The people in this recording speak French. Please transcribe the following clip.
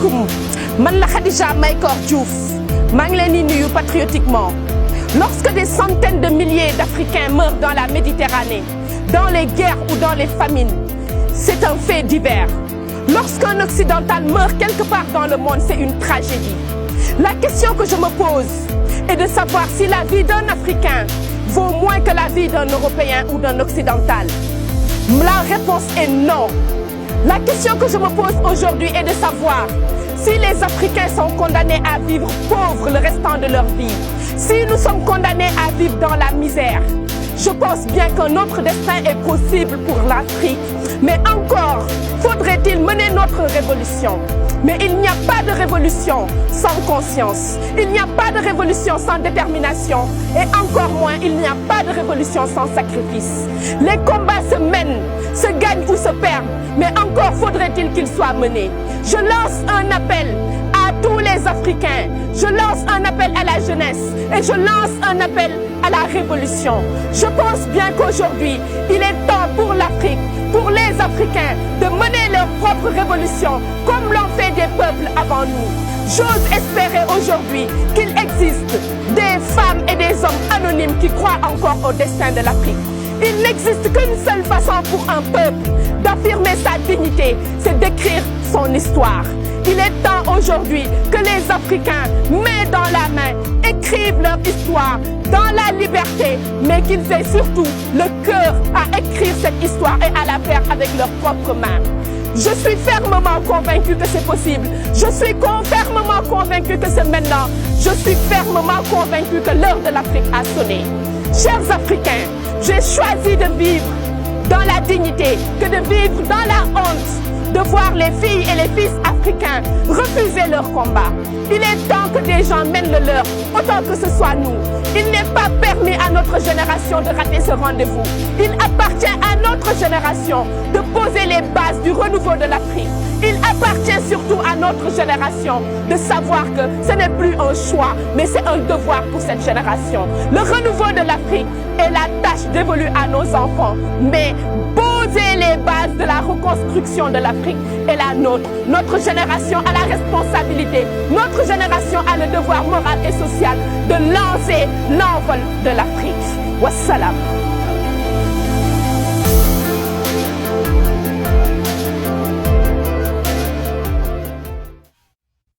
asalaamaaleykum man la Khadija Mahécor Diouf maa ngi leen di nuyu patriotiquement. Lorsque des centaines de milliers d'Africains meurent dans la Méditerranée, dans les guerres ou dans les famines, c'est un fait divers. Lorsqu'un occidental meurt quelque part dans le monde, c'est une tragédie. La question que je me pose est de savoir si la vie d'un Africain vaut moins que la vie d'un Européen ou d'un occidental. La réponse est non. La question que je me pose aujourd'hui est de savoir si les Africains sont condamnés à vivre pauvres le restant de leur vie, si nous sommes condamnés à vivre dans la misère. Je pense bien qu'un autre destin est possible pour l'Afrique, mais encore faudrait-il mener notre révolution. Mais il n'y a pas de révolution sans conscience, il n'y a pas de révolution sans détermination et encore moins il n'y a pas de révolution sans sacrifice. Les combats se mènent, se gagnent ou se perdent, mais encore faudrait-il qu'ils soient menés. Je lance un appel à tous les Africains, je lance un appel à la jeunesse et je lance un appel à la révolution. Je pense bien qu'aujourd'hui, il est temps pour l'Afrique, pour les Africains, de mener leur propre révolution comme l'ont fait des peuples avant nous. J'ose espérer aujourd'hui qu'il existe des femmes et des hommes anonymes qui croient encore au destin de l'Afrique. Il n'existe qu'une seule façon pour un peuple d'affirmer sa dignité, c'est d'écrire son histoire. Il est temps aujourd'hui que les Africains, main dans la main, écrivent leur histoire dans la liberté, mais qu'ils aient surtout le cœur à écrire cette histoire et à la faire avec leurs propres mains. Je suis fermement convaincu que c'est possible. Je suis fermement convaincu que c'est maintenant. Je suis fermement convaincu que l'heure de l'Afrique a sonné. Chers Africains, j'ai choisi de vivre dans la dignité que de vivre dans la honte, de voir les filles et les fils africains refuser leur combat. Il est temps que des gens mènent le leur, autant que ce soit nous. Il n'est pas permis à notre génération de rater ce rendez-vous. Il appartient à notre génération de poser les bases du renouveau de l'Afrique. Il appartient surtout à notre génération de savoir que ce n'est plus un choix, mais c'est un devoir pour cette génération. Le renouveau de l'Afrique est la tâche dévolue à nos enfants, mais poser les bases de la reconstruction de l'Afrique est la nôtre. Notre génération a la responsabilité, notre génération a le devoir moral et social de lancer l'envol de l'Afrique. Wassalam.